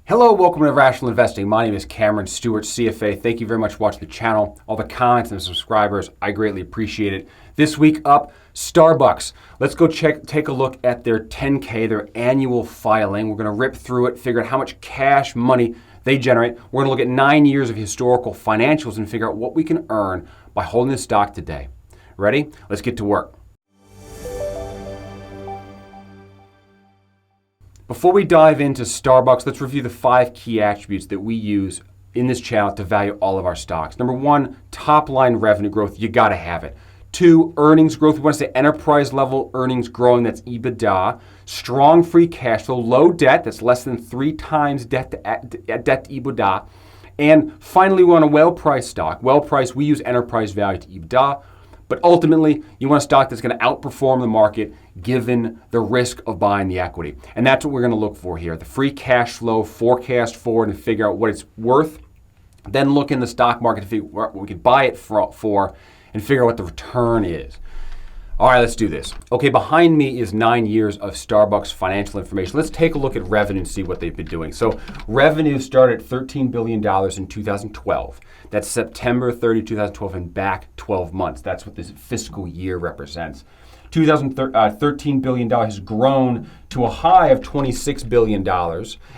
Hello, welcome to Rational Investing. My name is Cameron Stewart, CFA. Thank you very much for watching the channel. All the comments and subscribers, I greatly appreciate it. This week up, SBUX. Let's go take a look at their 10K, their annual filing. We're going to rip through it, figure out how much cash money they generate. We're going to look at 9 years of historical financials and figure out what we can earn by holding this stock today. Ready? Let's get to work. Before we dive into SBUX, let's review the 5 key attributes that we use in this channel to value all of our stocks. Number 1, top line revenue growth. You got to have it. 2, earnings growth. We want to say enterprise level earnings growing. That's EBITDA. Strong free cash flow. Low debt. That's less than 3 times debt to EBITDA. And finally, we want a well-priced stock. Well-priced, we use enterprise value to EBITDA. But ultimately, you want a stock that's going to outperform the market given the risk of buying the equity. And that's what we're going to look for here. The free cash flow, forecast forward and figure out what it's worth. Then look in the stock market to figure what we could buy it for and figure out what the return is. All right, let's do this. Okay, behind me is 9 years of SBUX financial information. Let's take a look at revenue and see what they've been doing. So revenue started at $13 billion in 2012. That's September 30, 2012, and back 12 months. That's what this fiscal year represents. $13 billion has grown to a high of $26 billion.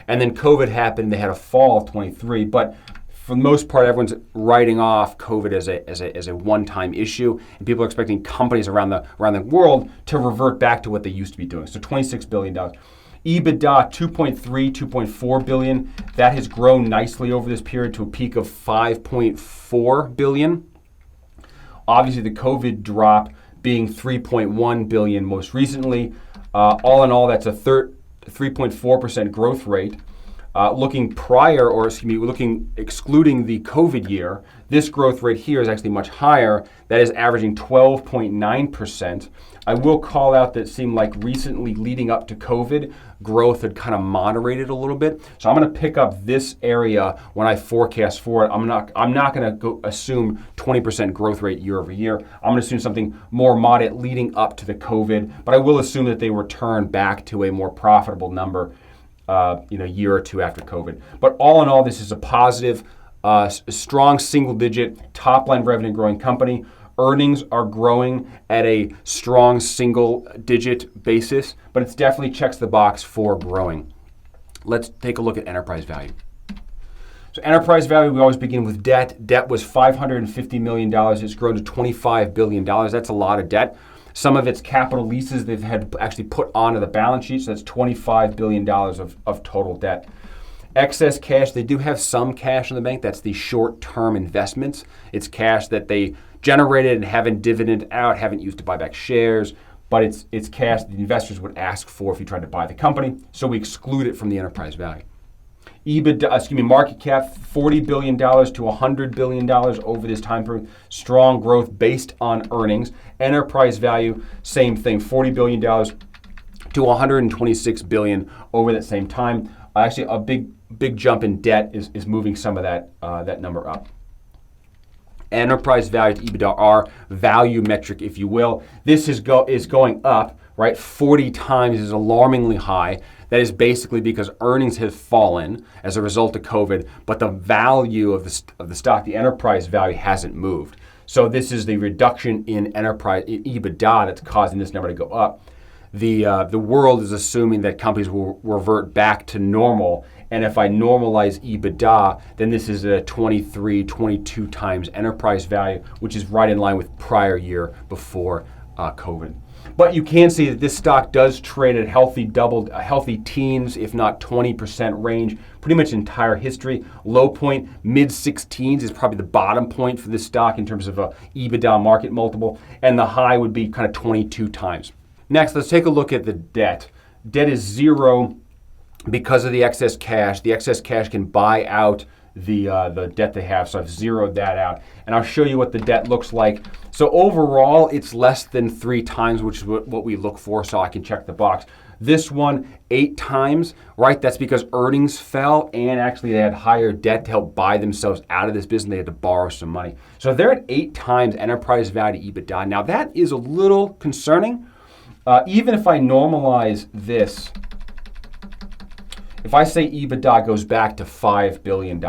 And then COVID happened, they had a fall of 23. But for the most part, everyone's writing off COVID as a one-time issue, and people are expecting companies around the world to revert back to what they used to be doing. So $26 billion. EBITDA, 2.4 billion. That has grown nicely over this period to a peak of 5.4 billion. Obviously, the COVID drop being 3.1 billion most recently. All in all, that's a 3.4% growth rate. Looking excluding the COVID year, this growth rate here is actually much higher. That is averaging 12.9%. I will call out that it seemed like recently leading up to COVID, growth had kind of moderated a little bit. So I'm going to pick up this area when I forecast for it. I'm not going to assume 20% growth rate year over year. I'm going to assume something more moderate leading up to the COVID, but I will assume that they return back to a more profitable number a year or two after COVID. But all in all, this is a positive, strong single-digit top-line revenue growing company. Earnings are growing at a strong single-digit basis, but it definitely checks the box for growing. Let's take a look at enterprise value. So enterprise value, we always begin with debt. Debt was $550 million. It's grown to $25 billion. That's a lot of debt. Some of its capital leases they've had actually put onto the balance sheet, so that's $25 billion of total debt. Excess cash, they do have some cash in the bank. That's the short-term investments. It's cash that they generated and haven't dividended out, haven't used to buy back shares, but it's cash the investors would ask for if you tried to buy the company, so we exclude it from the enterprise value. Market cap, $40 billion to $100 billion over this time period. Strong growth based on earnings. Enterprise value, same thing, $40 billion to $126 billion over that same time. Actually, a big jump in debt is moving some of that number up. Enterprise value to EBITDA, our value metric, if you will. This is going up, right? 40 times is alarmingly high. That is basically because earnings have fallen as a result of COVID, but the value of the stock, the enterprise value, hasn't moved. So this is the reduction in EBITDA that's causing this number to go up. The world is assuming that companies will revert back to normal, and if I normalize EBITDA, then this is a 23, 22 times enterprise value, which is right in line with prior year before COVID. But you can see that this stock does trade at healthy teens, if not 20% range, pretty much entire history. Low point, mid-16s is probably the bottom point for this stock in terms of a EBITDA market multiple, and the high would be kind of 22 times. Next, let's take a look at the debt. Debt is zero because of the excess cash. The excess cash can buy out the debt they have, so I've zeroed that out. And I'll show you what the debt looks like. So overall, it's less than 3 times, which is what we look for, so I can check the box. This one, 8 times, right? That's because earnings fell, and actually they had higher debt to help buy themselves out of this business. They had to borrow some money. So they're at 8 times enterprise value to EBITDA. Now that is a little concerning. Even if I normalize this, if I say EBITDA goes back to $5 billion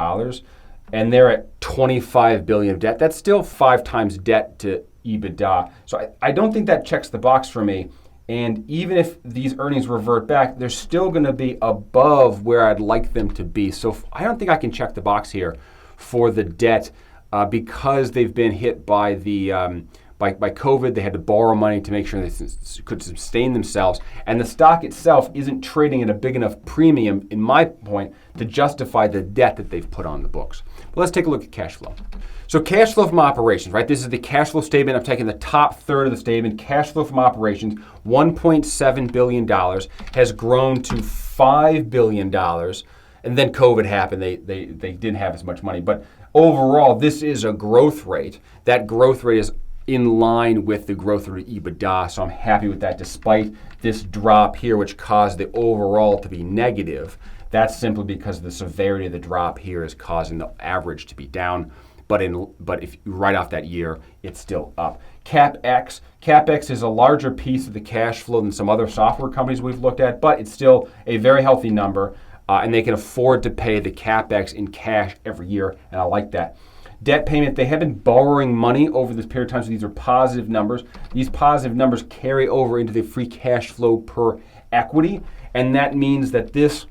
and they're at $25 billion of debt, that's still 5 times debt to EBITDA. So I don't think that checks the box for me. And even if these earnings revert back, they're still going to be above where I'd like them to be. So I don't think I can check the box here for the debt because they've been hit by the by COVID. They had to borrow money to make sure they could sustain themselves. And the stock itself isn't trading at a big enough premium, in my point, to justify the debt that they've put on the books. But let's take a look at cash flow. So cash flow from operations, right? This is the cash flow statement. I'm taking the top third of the statement. Cash flow from operations, $1.7 billion, has grown to $5 billion. And then COVID happened. They didn't have as much money. But overall, this is a growth rate. That growth rate is in line with the growth rate of EBITDA. So I'm happy with that despite this drop here, which caused the overall to be negative. That's simply because the severity of the drop here is causing the average to be down. But if you write off that year, it's still up. CapEx is a larger piece of the cash flow than some other software companies we've looked at, but it's still a very healthy number, and they can afford to pay the CapEx in cash every year, and I like that. Debt payment, they have been borrowing money over this period of time, so these are positive numbers. These positive numbers carry over into the free cash flow per equity, and that means that this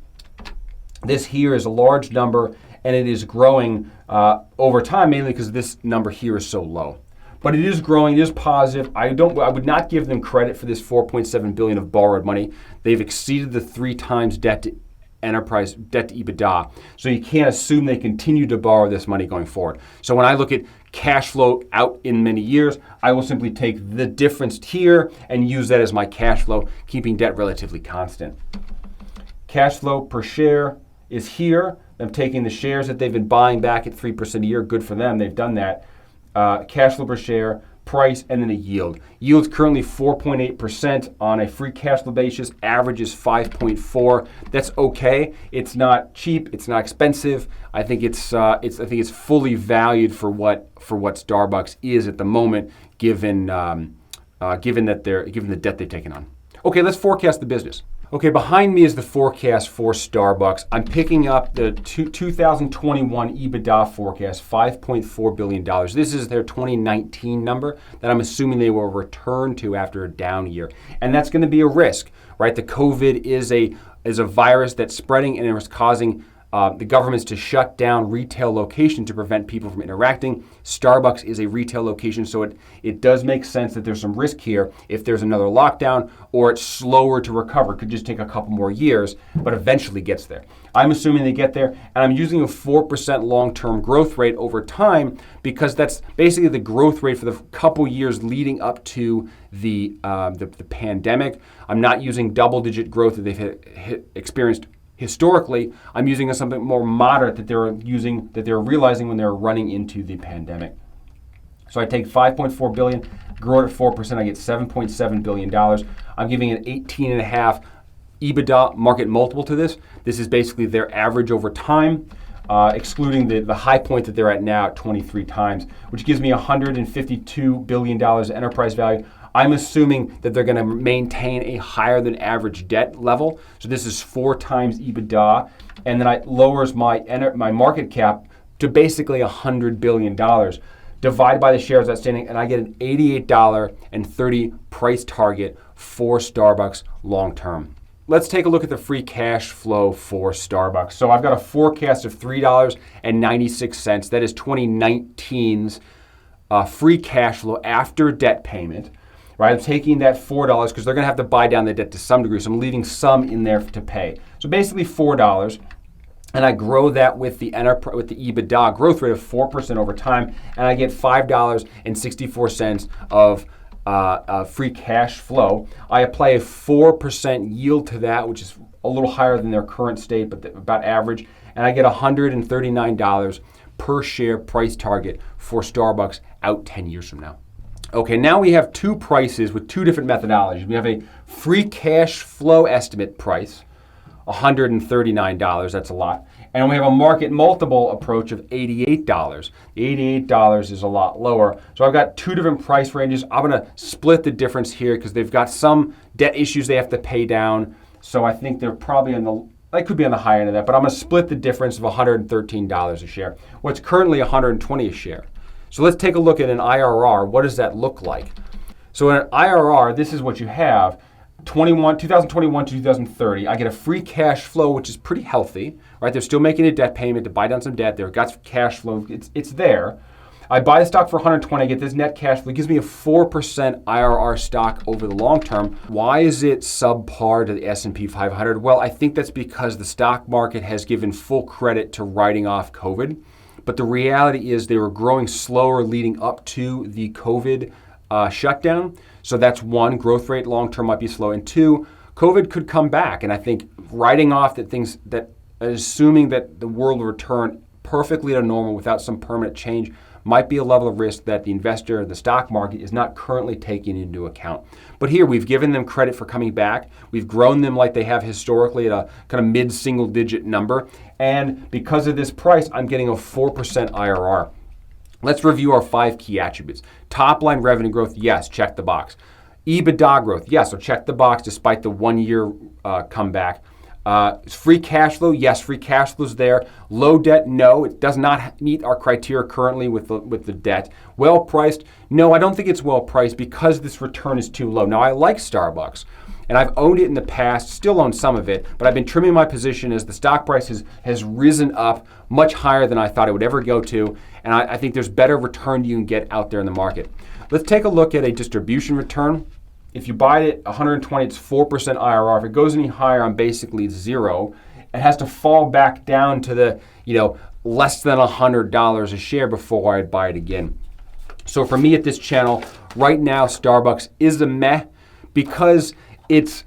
here is a large number, and it is growing over time, mainly because this number here is so low. But it is growing, it is positive. I would not give them credit for this $4.7 billion of borrowed money. They've exceeded the 3 times debt to enterprise, debt to EBITDA. So you can't assume they continue to borrow this money going forward. So when I look at cash flow out in many years, I will simply take the difference here and use that as my cash flow, keeping debt relatively constant. Cash flow per share is here. I'm taking the shares that they've been buying back at 3% a year. Good for them. They've done that. Cash flow per share, price, and then a yield. Yield's currently 4.8% on a free cash flow basis. Average is 5.4. That's okay. It's not cheap. It's not expensive. I think it's fully valued for what SBUX is at the moment, given the debt they've taken on. Okay, let's forecast the business. Okay, behind me is the forecast for SBUX. I'm picking up the 2021 EBITDA forecast, $5.4 billion. This is their 2019 number that I'm assuming they will return to after a down year. And that's going to be a risk, right? The COVID is a virus that's spreading and it's causing the governments to shut down retail locations to prevent people from interacting. SBUX is a retail location, so it does make sense that there's some risk here if there's another lockdown or it's slower to recover. It could just take a couple more years, but eventually gets there. I'm assuming they get there, and I'm using a 4% long-term growth rate over time because that's basically the growth rate for the couple years leading up to the pandemic. I'm not using double-digit growth that they've experienced historically. I'm using something more moderate that they're realizing when they're running into the pandemic. So I take $5.4 billion, grow it at 4%, I get $7.7 billion. I'm giving an 18.5 EBITDA market multiple to this. This is basically their average over time, excluding the high point that they're at now at 23 times, which gives me $152 billion enterprise value. I'm assuming that they're going to maintain a higher than average debt level. So this is 4 times EBITDA. And then it lowers my market cap to basically $100 billion. Divide by the shares outstanding, and I get an $88.30 price target for SBUX long term. Let's take a look at the free cash flow for SBUX. So I've got a forecast of $3.96. That is 2019's free cash flow after debt payment. Right, I'm taking that $4 because they're going to have to buy down the debt to some degree, so I'm leaving some in there to pay. So basically $4, and I grow that with the EBITDA growth rate of 4% over time, and I get $5.64 of free cash flow. I apply a 4% yield to that, which is a little higher than their current state, but about average, and I get $139 per share price target for SBUX out 10 years from now. Okay, now we have 2 prices with 2 different methodologies. We have a free cash flow estimate price, $139, that's a lot. And we have a market multiple approach of $88. The $88 is a lot lower. So I've got 2 different price ranges. I'm going to split the difference here because they've got some debt issues they have to pay down. So I think they're probably I could be on the higher end of that, but I'm going to split the difference of $113 a share. What's currently $120 a share. So let's take a look at an IRR. What does that look like? So in an IRR, this is what you have. 2021 to 2030, I get a free cash flow, which is pretty healthy, right? They're still making a debt payment to buy down some debt. They've got cash flow. It's there. I buy the stock for 120, I get this net cash flow. It gives me a 4% IRR stock over the long term. Why is it subpar to the S&P 500? Well, I think that's because the stock market has given full credit to writing off COVID. But the reality is they were growing slower leading up to the COVID shutdown. So that's one, growth rate long-term might be slow. And two, COVID could come back. And I think writing off assuming that the world will return perfectly to normal without some permanent change might be a level of risk that the investor, the stock market, is not currently taking into account. But here we've given them credit for coming back. We've grown them like they have historically at a kind of mid-single digit number. And because of this price, I'm getting a 4% IRR. Let's review our 5 key attributes. Top line revenue growth, yes, check the box. EBITDA growth, yes, so check the box despite the 1 year comeback. Free cash flow, yes, free cash flow is there. Low debt, no, it does not meet our criteria currently with the debt. Well priced, no, I don't think it's well priced because this return is too low. Now I like SBUX, and I've owned it in the past, still own some of it, but I've been trimming my position as the stock price has risen up much higher than I thought it would ever go to, and I think there's better return you can get out there in the market. Let's take a look at a distribution return. If you buy it at 120, it's 4% IRR. If it goes any higher, I'm basically zero. It has to fall back down to the, less than $100 a share before I'd buy it again. So for me at this channel, right now, SBUX is a meh because it's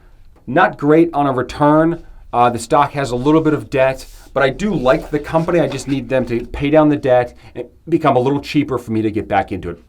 not great on a return. The stock has a little bit of debt, but I do like the company. I just need them to pay down the debt and become a little cheaper for me to get back into it.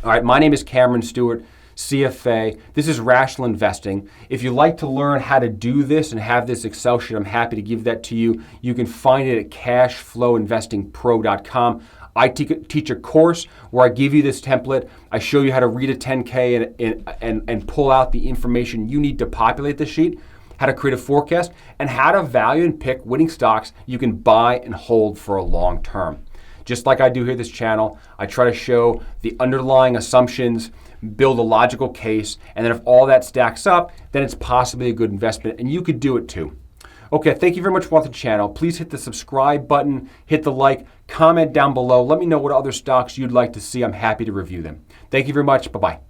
All right, my name is Cameron Stewart, CFA. This is Rational Investing. If you'd like to learn how to do this and have this Excel sheet, I'm happy to give that to you. You can find it at cashflowinvestingpro.com. I teach a course where I give you this template. I show you how to read a 10K and pull out the information you need to populate the sheet, how to create a forecast, and how to value and pick winning stocks you can buy and hold for a long term. Just like I do here this channel, I try to show the underlying assumptions, build a logical case, and then if all that stacks up, then it's possibly a good investment, and you could do it too. Okay, thank you very much for watching the channel. Please hit the subscribe button, hit the like, comment down below. Let me know what other stocks you'd like to see. I'm happy to review them. Thank you very much. Bye-bye.